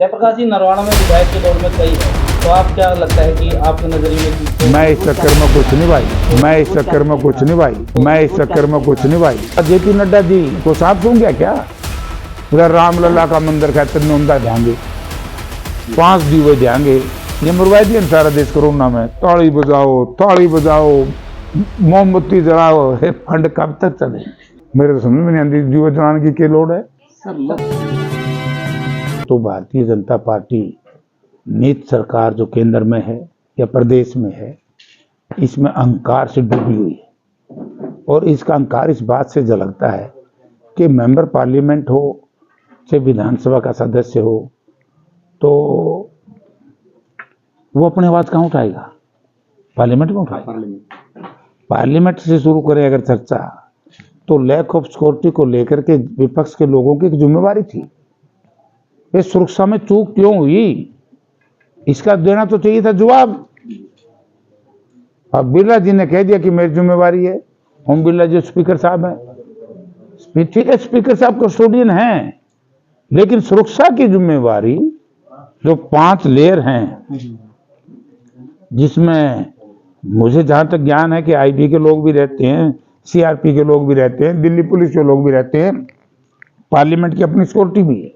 जयप्रकाश जी, नरवाना में विधायक के दौर में कई है, तो आप क्या लगता है कि आपके नजरिए में मैं इस चक्कर में कुछ नहीं भाई, मैं इस चक्कर में कुछ नहीं भाई, मैं इस चक्कर में कुछ नहीं भाई। जेपी नड्डा जी को साफ सुन गया क्या? उधर रामलला का मंदिर खातर नोंदा देंगे, 5 दीवे देंगे, ये मरवा दिए सारा देश कोरोना में। ताली बजाओ, मोमबत्ती जलाओ, हे फंड कब तक चले? मेरे तो समझ में नहीं आती दीवे जलाने की क्या लोड़ है। तो भारतीय जनता पार्टी नीत सरकार जो केंद्र में है या प्रदेश में है, इसमें अहंकार से डूबी हुई है। और इसका अहंकार इस बात से झलकता है कि मेंबर पार्लियामेंट हो चाहे विधानसभा का सदस्य हो, तो वो अपनी आवाज कहाँ उठाएगा? पार्लियामेंट में उठाएगा। पार्लियामेंट से शुरू करें अगर चर्चा, तो लैक ऑफ सिक्योरिटी को लेकर के विपक्ष के लोगों की एक जिम्मेवारी थी। ये सुरक्षा में चूक क्यों हुई, इसका देना तो चाहिए था जवाब। अब बिरला जी ने कह दिया कि मेरी जिम्मेवारी है। ओम बिरला जी स्पीकर साहब हैं, ठीक है, स्पीकर साहब कस्टोडियन हैं, लेकिन सुरक्षा की जिम्मेवारी जो 5 लेयर हैं, जिसमें मुझे जहां तक ज्ञान है कि आईबी के लोग भी रहते हैं, सीआरपी के लोग भी रहते हैं, दिल्ली पुलिस के लोग भी रहते हैं, पार्लियामेंट की अपनी सिक्योरिटी भी है,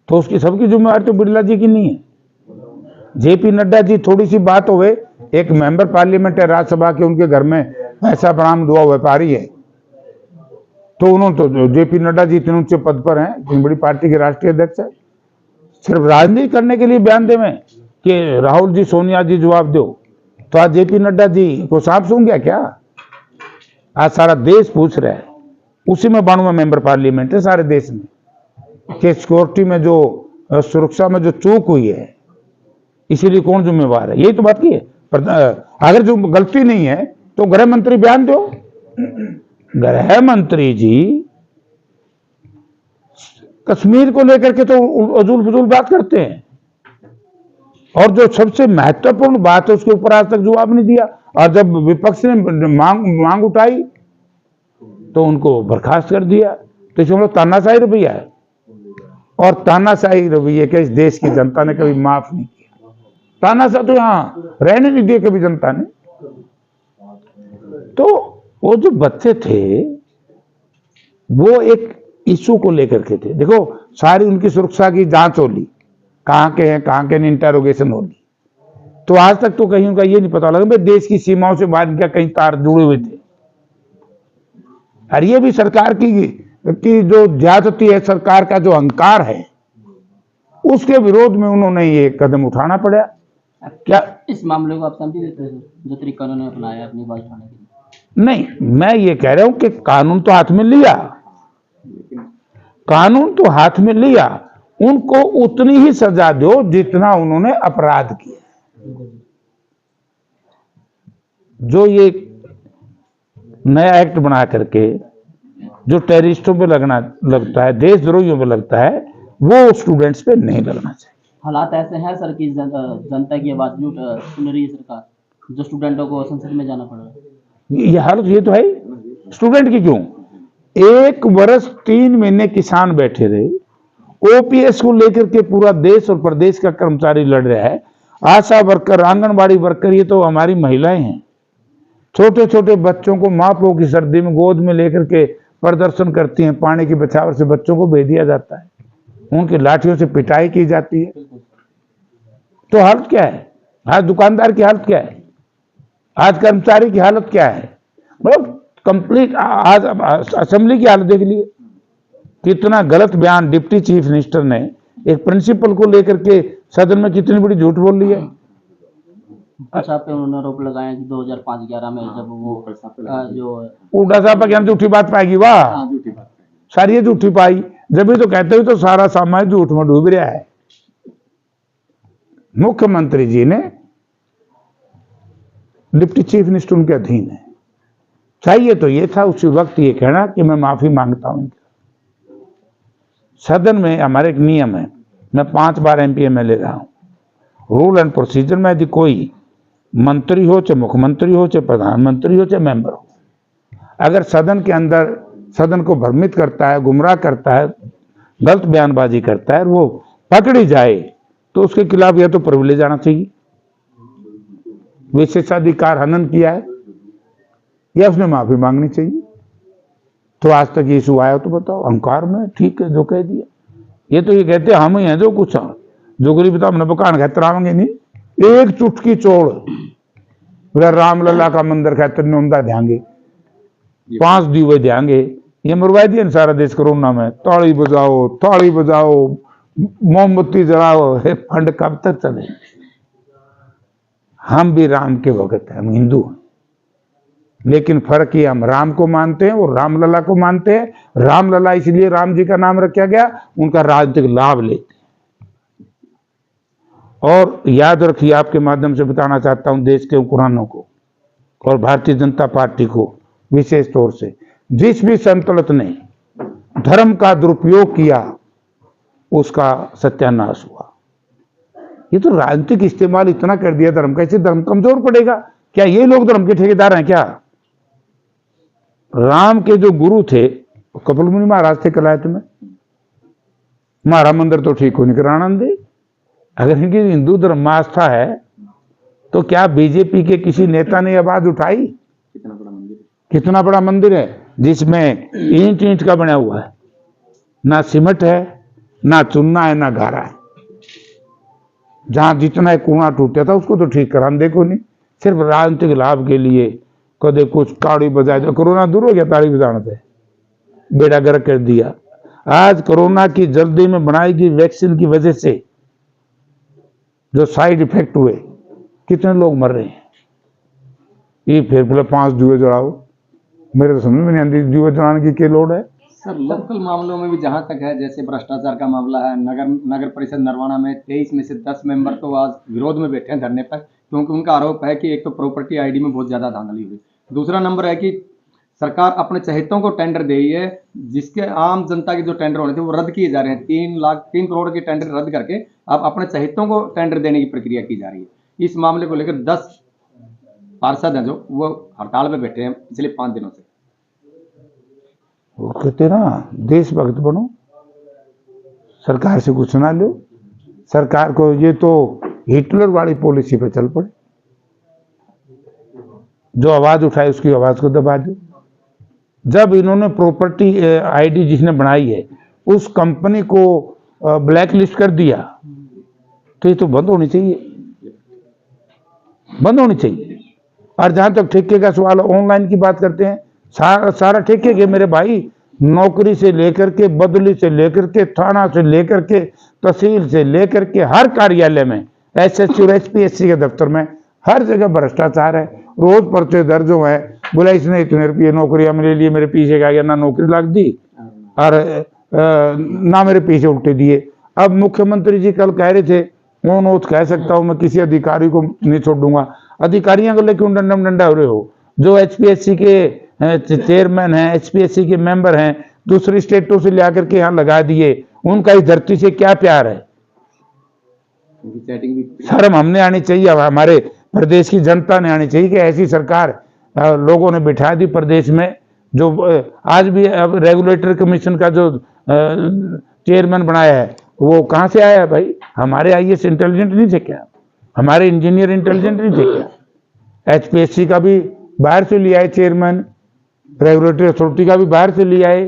तो उसकी सबकी जिम्मेवारी तो बिरला जी की नहीं है। जेपी नड्डा जी थोड़ी सी बात हो गई, एक मेंबर पार्लियामेंट है राज्यसभा के, उनके घर में पैसा बरामद हुआ व्यापारी है, तो उन्होंने तो जेपी नड्डा जी इतने ऊंचे पद पर हैं, इतनी बड़ी पार्टी के राष्ट्रीय अध्यक्ष है, सिर्फ राजनीति करने के लिए बयान देवे कि राहुल जी सोनिया जी जवाब दो, तो आज जेपी नड्डा जी को साफ सुन गया क्या? आज सारा देश पूछ रहा है, उसी में 92 मेंबर पार्लियामेंट है सारे देश में, कि सिक्योरिटी में जो सुरक्षा में जो चूक हुई है, इसीलिए कौन जिम्मेवार है? यही तो बात की है। अगर जो गलती नहीं है तो गृह मंत्री बयान दो। गृह मंत्री जी कश्मीर को लेकर के तो अजूल फजूल बात करते हैं, और जो सबसे महत्वपूर्ण बात है उसके ऊपर आज तक जवाब नहीं दिया। और जब विपक्ष ने मांग उठाई तो उनको बर्खास्त कर दिया। तो इसमें मतलब तानाशाही रवैया है, और तानाशाही रवैये के इस देश की जनता ने कभी माफ नहीं किया। तानाशाह तो यहाँ रहने नहीं दिए कभी जनता ने। तो वो जो बच्चे थे वो एक इशू को लेकर के थे। देखो, सारी उनकी सुरक्षा की जांच हो ली, कहाँ के हैं कहाँ के नहीं, इंटरोगेशन हो ली, तो आज तक तो कहीं उनका ये नहीं पता लगा भाई देश की सीमाओं से बाहर क्या कहीं तार जुड़े हुए थे। और ये भी सरकार की जो ज्यादती है, सरकार का जो अहंकार है, उसके विरोध में उन्होंने ये कदम उठाना पड़ा। क्या इस मामले को आप समझ लेते हैं जो तरीका उन्होंने अपनाया अपनी बात उठाने के लिए? नहीं, मैं ये कह रहा हूं कि कानून तो हाथ में लिया, कानून तो हाथ में लिया, उनको उतनी ही सजा दो जितना उन्होंने अपराध किया। जो ये नया एक्ट बना करके जो टेररिस्टों पे लगता है, देशद्रोहियों पे लगता है, वो स्टूडेंट्स पे नहीं लगना चाहिए। हालात ऐसे हैं सर कि जनता की आवाज नहीं सुन रही है सरकार, जो स्टूडेंटों को संसद में जाना पड़ रहा है। ये हालत ये तो है स्टूडेंट की। क्यों 1 वर्ष 3 महीने किसान बैठे रहे, ओपीएस को लेकर के पूरा देश और प्रदेश का कर्मचारी लड़ रहा है, आशा वर्कर, आंगनबाड़ी वर्कर, ये तो हमारी महिलाएं हैं, छोटे छोटे बच्चों को मापों की सर्दी में गोद में लेकर के प्रदर्शन करती हैं, पानी की बचाव से बच्चों को भेज दिया जाता है, उनकी लाठियों से पिटाई की जाती है। तो हालत क्या है? आज दुकानदार की हालत क्या है? आज कर्मचारी की हालत क्या है? मतलब कंप्लीट। आज असेंबली की हालत देख लिए, कितना गलत बयान डिप्टी चीफ मिनिस्टर ने एक प्रिंसिपल को लेकर के सदन में कितनी बड़ी झूठ बोल ली है। साहब पे उन्होंने आरोप लगाया कि 2005-11 में जब वो जो उल्टा साहब पर झूठी बात पाएगी, वाह सारी ये झूठी पाई, जब भी तो कहते हुए तो सारा समाज झूठ में डूब रहा है। मुख्यमंत्री जी ने, डिप्टी चीफ मिनिस्टर उनके अधीन है, चाहिए तो ये था उसी वक्त ये कहना कि मैं माफी मांगता हूं। सदन में हमारे एक नियम है, मैं 5 बार एमपी एमएलए रहा हूं। रूल एंड प्रोसीजर में यदि कोई मंत्री हो, चाहे मुख्यमंत्री हो, चाहे प्रधानमंत्री हो, चाहे मेंबर हो, अगर सदन के अंदर सदन को भ्रमित करता है, गुमराह करता है, गलत बयानबाजी करता है, वो पकड़ी जाए तो उसके खिलाफ या तो प्रिविलेज आना चाहिए, विशेषाधिकार हनन किया है, या उसने माफी मांगनी चाहिए। तो आज तक ये इशू आया तो बताओ, अहंकार में ठीक है जो कह दिया। ये तो ये कहते हम ही हैं जो कुछ जो गरीब तो हमने बकान खातर आवेंगे नहीं, एक चुटकी चोड़ बोला रामलला का मंदिर खातर नौंदा देंगे, 5 दीवे देंगे, ये मरवा दिया ना सारा देश कोरोना में। ताली बजाओ, मोमबत्ती जलाओ, हे फंड कब तक चले? हम भी राम के भगत हैं, हम हिंदू हैं, लेकिन फर्क ये हम राम को मानते हैं और रामलला को मानते हैं। रामलला इसलिए राम जी का नाम रखा गया, उनका राजनीतिक लाभ लेते हैं। और याद रखिए, आपके माध्यम से बताना चाहता हूं देश के हुक्मरानों को और भारतीय जनता पार्टी को विशेष तौर से, जिस भी संतुलित ने धर्म का दुरुपयोग किया उसका सत्यानाश हुआ। ये तो राजनीतिक इस्तेमाल इतना कर दिया धर्म का, इससे धर्म कमजोर पड़ेगा क्या? ये लोग धर्म के ठेकेदार हैं क्या? राम के जो गुरु थे कपिल मुनि महाराज थे कलायत में, हमारा मंदिर तो ठीक हो नहीं कर आनंद दे। अगर इनकी हिंदू धर्म में आस्था है तो क्या बीजेपी के किसी नेता ने आवाज उठाई? कितना बड़ा मंदिर है जिसमें ईंट ईंट का बना हुआ है, ना सीमेंट है, ना चुनना है, ना गारा है। जहां जितना कुआं टूटा था उसको तो ठीक करा देखो नहीं, सिर्फ राजनीतिक लाभ के लिए कदे कुछ ताड़ी बजाए। तो कोरोना दूर हो गया ताड़ी बजाने से, बेड़ा गर्क कर दिया। आज कोरोना की जल्दी में बनाई गई वैक्सीन की वजह से जो साइड इफेक्ट हुए, कितने लोग मर रहे हैं। ये फिर बोले 5 जुए जलाओ, मेरे तो समझ में नहीं आती जुए जलाने की क्या लोड है। सर लोकल मामलों में भी जहां तक है, जैसे भ्रष्टाचार का मामला है, नगर परिषद नरवाना में 23 में से 10 मेंबर तो आज विरोध में बैठे हैं धरने पर, क्योंकि उनका आरोप है कि एक तो प्रॉपर्टी आईडी में बहुत ज्यादा धांधली हुई, दूसरा नंबर है कि सरकार अपने चहेतों को टेंडर दे रही है, जिसके आम जनता के जो टेंडर होने थे वो रद्द किए जा रहे हैं। 3 करोड़ के टेंडर रद्द करके अब अपने चहेतों को टेंडर देने की प्रक्रिया की जा रही है। इस मामले को लेकर 10 पार्षद हैं जो वो हड़ताल पे बैठे हैं पिछले 5 दिनों से। वो कहते ना देशभक्त बनो, सरकार से कुछ ना लो। सरकार को ये तो हिटलर वाली पॉलिसी पे चल पड़े, जो आवाज उठाए उसकी आवाज को दबा दो। जब इन्होंने प्रॉपर्टी आईडी जिसने बनाई है उस कंपनी को ब्लैक लिस्ट कर दिया, तो ये तो बंद होनी चाहिए, बंद होनी चाहिए। और जहां तक ठेके का सवाल, ऑनलाइन की बात करते हैं, सारा ठेके के मेरे भाई, नौकरी से लेकर के, बदली से लेकर के, थाना से लेकर के, तहसील से लेकर के, हर कार्यालय में, एसएससी और एचपीएससी के दफ्तर में हर जगह भ्रष्टाचार है। रोज पर्चे दर्ज हुए हैं, बोला इसने इतने रुपये नौकरियां मेरे लिए, मेरे पीछे का गया, ना नौकरी लग दी और ना मेरे पीछे उल्टे दिए। अब मुख्यमंत्री जी कल कह रहे थे, मैं कह सकता हूं मैं किसी अधिकारी को नहीं छोड़ूंगा। अधिकारियों को लेकर डंडम डंडा हो रहे हो, जो एचपीएससी के चेयरमैन हैं, एचपीएससी के मेंबर हैं, दूसरी स्टेटों से ला करके यहाँ लगा दिए, उनका इस धरती से क्या प्यार है? शर्म हमने आनी चाहिए, हमारे प्रदेश की जनता ने आनी चाहिए कि ऐसी सरकार लोगों ने बिठा दी प्रदेश में। जो आज भी अब रेगुलेटर कमीशन का जो चेयरमैन बनाया है वो कहाँ से आया है भाई? हमारे आईएएस इंटेलिजेंट नहीं थे क्या? हमारे इंजीनियर इंटेलिजेंट नहीं थे क्या? एचपीएससी का भी बाहर से लिया है चेयरमैन, रेगुलेटरी अथॉरिटी का भी बाहर से लिया है,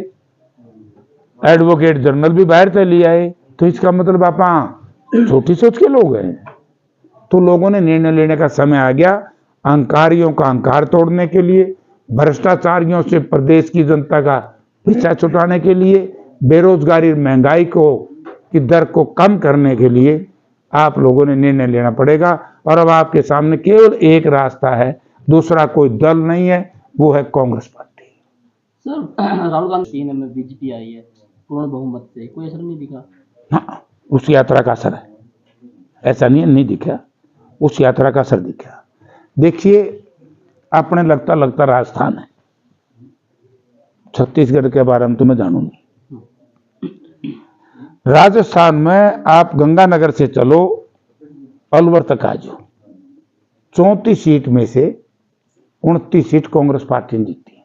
एडवोकेट जनरल भी बाहर से लिया है। तो इसका मतलब आप छोटी सोच के लोग हैं। तो लोगों ने निर्णय लेने का समय आ गया, अहंकारियों का अहंकार तोड़ने के लिए, भ्रष्टाचारियों से प्रदेश की जनता का पीछा छुड़ाने के लिए, बेरोजगारी महंगाई की दर को कम करने के लिए आप लोगों ने निर्णय लेना पड़ेगा। और अब आपके सामने केवल एक रास्ता है, दूसरा कोई दल नहीं है, वो है कांग्रेस पार्टी। सर राहुल गांधी 3 में बीजेपी आई है पूर्ण बहुमत से, कोई असर नहीं दिखा? हाँ, उस यात्रा का असर है, ऐसा नहीं दिखा, उस यात्रा का असर दिखा। देखिए अपने लगता राजस्थान है, छत्तीसगढ़ के बारे में तो मैं जानू नहीं। राजस्थान में आप गंगानगर से चलो अलवर तक आ जाओ, 34 सीट में से 29 सीट कांग्रेस पार्टी ने जीती है,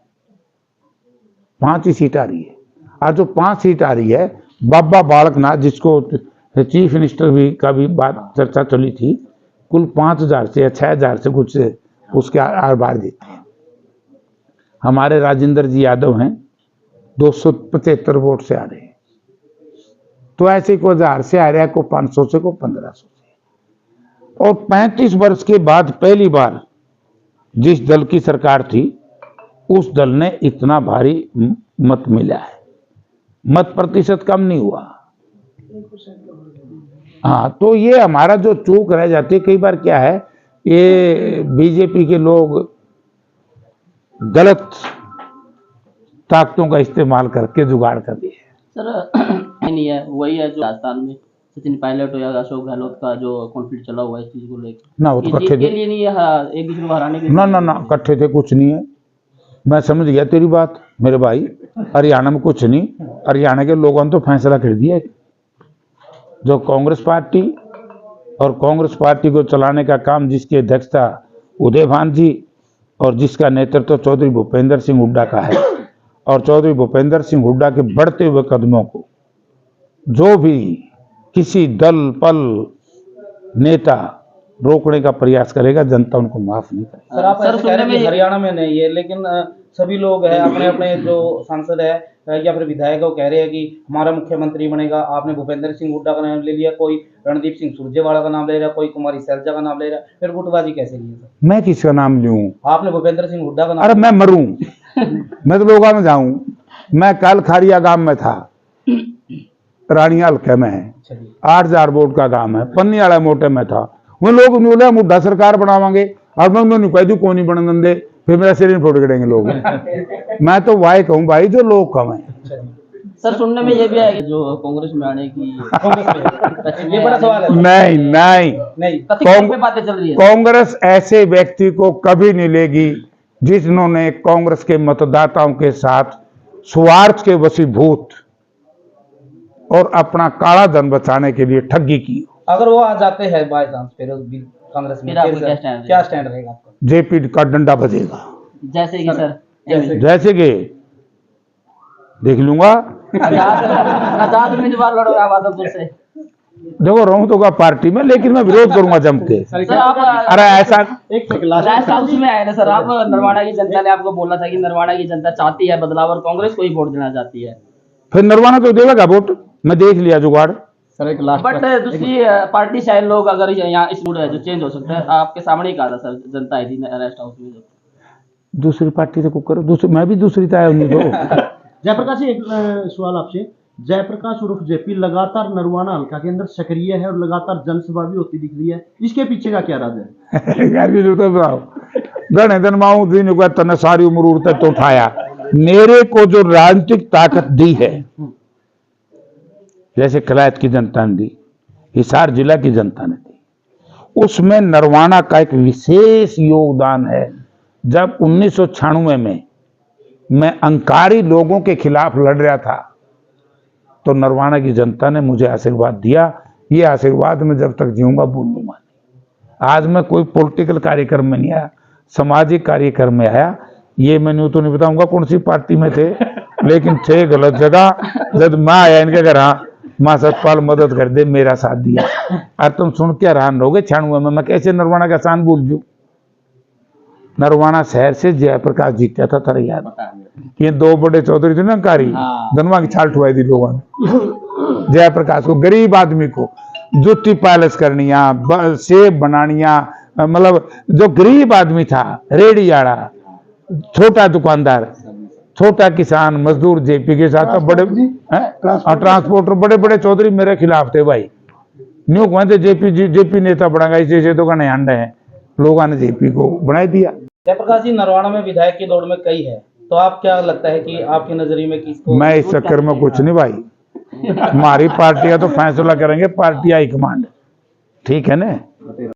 5 ही सीट आ रही है। आज जो 5 सीट आ रही है, बाबा बालकनाथ जिसको फिर चीफ मिनिस्टर भी का भी बात चर्चा चली थी, कुल 5,000 से या 6,000 से कुछ उसके आर बार देते हैं। हमारे राजेंद्र जी यादव हैं, 275 वोट से आ रहे हैं। तो ऐसे को 1000 से आ रहा है, को 500 से, को 1500 से। और 35 वर्ष के बाद पहली बार जिस दल की सरकार थी उस दल ने इतना भारी मत मिला है, मत प्रतिशत कम नहीं हुआ। हाँ, तो ये हमारा जो चूक रह जाती है कई बार, क्या है, ये बीजेपी के लोग गलत ताकतों का इस्तेमाल करके जुगाड़ कर दिए। सर नहीं है, वही है जो राजस्थान में सचिन पायलट हो या अशोक गहलोत का जो कॉन्फ्लिक्ट चला हुआ है इस चीज को लेकर, ना वो तो इस चीज इकट्ठे के थे, लिए नहीं एक दूसरे को हराने के ना इकट्ठे थे, कुछ नहीं है। मैं समझ गया तेरी बात मेरे भाई। हरियाणा में कुछ नहीं, हरियाणा के लोगों ने तो फैसला कर दिया। जो कांग्रेस पार्टी और कांग्रेस पार्टी को चलाने का काम जिसकी अध्यक्षता उदय भान जी और जिसका नेतृत्व चौधरी भूपेंद्र सिंह हुड्डा का है, और चौधरी भूपेंद्र सिंह हुड्डा के बढ़ते हुए कदमों को जो भी किसी दल पल नेता रोकने का प्रयास करेगा, जनता उनको माफ नहीं करेगी। सर, आप सर, ऐसे कह रहे हैं सुनने कि में- हरियाणा में नहीं है, लेकिन सभी लोग हैं, अपने अपने जो सांसद है या फिर विधायक है, वो कह रहे हैं कि हमारा मुख्यमंत्री बनेगा। आपने भूपेंद्र सिंह हुड्डा का नाम ले लिया, कोई रणदीप सिंह सुरजेवाला का नाम ले रहा, कोई कुमारी सैलजा का नाम ले रहा, फिर गुटबाजी कैसे की है सर? मैं किसका नाम लूं? आपने भूपेंद्र सिंह हुड्डा का नाम। अरे मैं मरूं मैं तो लोगा में जाऊं। मैं कल खारिया गांव में था, रानिया हल्के में है, अच्छा जी। 8,000 वोट का काम है। पन्नी वाला मोटे में था, वो लोग बोले हम हुड्डा सरकार बनावांगे, और मैं उन्होंने कह दी कौन नहीं बनने दे, फिर मेरा सिर फोड़ करेंगे लोग। मैं तो वाई कहूँ भाई, जो लोग कम है। अच्छा जी। सर सुनने में ये भी है कि जो कांग्रेस में आने की कांग्रेस में ये बड़ा सवाल है। नहीं, कथित पे बातें चल रही है। कांग्रेस ऐसे व्यक्ति को कभी नहीं लेगी जिन्होंने कांग्रेस के मतदाताओं के साथ स्वार्थ के वशीभूत और अपना काला धन बचाने के लिए ठगी की। अगर वो आ जाते हैं बाय चांस, फिर कांग्रेस में फिर आपका फिर क्या स्टैंड क्या स्टैंड रहेगा आपका? जेपी का डंडा बजेगा। जैसे कि सर जैसे कि देख लूंगा, आजाद उम्मीदवार लड़ रहा वादपुर से। देखो रहूं तो पार्टी में, लेकिन मैं विरोध करूंगा जम के। सर आप अरे ऐसा रेस्ट हाउस में आए ना सर, आप नरवाड़ा की जनता ने आपको बोला था कि नरवाड़ा की जनता चाहती है बदलाव और कांग्रेस को ही वोट देना चाहती है, फिर नरवाना तो देगा वोट, मैं देख लिया जुगाड़। सर एक लास्ट बट दूसरी पार्टी शायद लोग अगर यहाँ इस मूड है जो चेंज हो सकता है, आपके सामने ही कहा था सर, जनता आई थी रेस्ट हाउस में। दूसरी पार्टी से को करो, दूसरी मैं भी दूसरी तय उन्हीं दो। जयप्रकाश जी, एक सवाल आपसे। जयप्रकाश उर्फ जेपी लगातार नरवाना हल्का के अंदर सक्रिय है और लगातार जनसभा भी होती दिख रही है, इसके पीछे का क्या राज है? यार भी जो तो बताओ, गणे दिन माऊ दिन को तने सारी उम्र उड़ते तो उठाया। मेरे को जो राजनीतिक ताकत दी है, जैसे कलायत की जनता ने दी, हिसार जिला की जनता ने दी, उसमें नरवाना का एक विशेष योगदान है। जब 1996 में मैं अंकारी लोगों के खिलाफ लड़ रहा था, तो नरवाना की जनता ने मुझे आशीर्वाद दिया। ये आशीर्वाद मैं जब तक जीऊंगा भूलूंगा नहीं। आज मैं कोई पॉलिटिकल कार्यक्रम में नहीं आया, सामाजिक कार्यक्रम में आया। ये मैंने तो नहीं बताऊंगा कौन सी पार्टी में थे, लेकिन थे गलत जगह। जब मैं आया इनके घर, हाँ माँ सतपाल मदद कर दे, मेरा साथ दिया। और तुम सुन के हैरान रहोगे, 96 में मैं कैसे नरवाना का शान भूल जू। नरवाना शहर से जयप्रकाश जीता था, तेरा याद? ये 2 बड़े चौधरी थे ना अंकारी, धनवा की छाल ठुआई थी लोगों ने। जयप्रकाश को, गरीब आदमी को जूती पैलेस करनिया, सेब बनानिया, मतलब जो गरीब आदमी था, रेडी आड़ा, छोटा दुकानदार, छोटा किसान मजदूर, जेपी के साथ बड़े ट्रांसपोर्टर, बड़े बड़े चौधरी मेरे खिलाफ थे भाई। न्यू कहते जेपी नेता बढ़ागा, इसे तो कहने अंडे हैं। लोगों ने जेपी को बना दिया। जयप्रकाश जी, नरवाना में विधायक की दौड़ में कई है, तो आप क्या लगता है कि आपकी नजरिए में किसको? मैं इस चक्कर में कुछ नहीं भाई, हमारी पार्टी का तो फैसला करेंगे पार्टी हाईकमांड, ठीक है ना।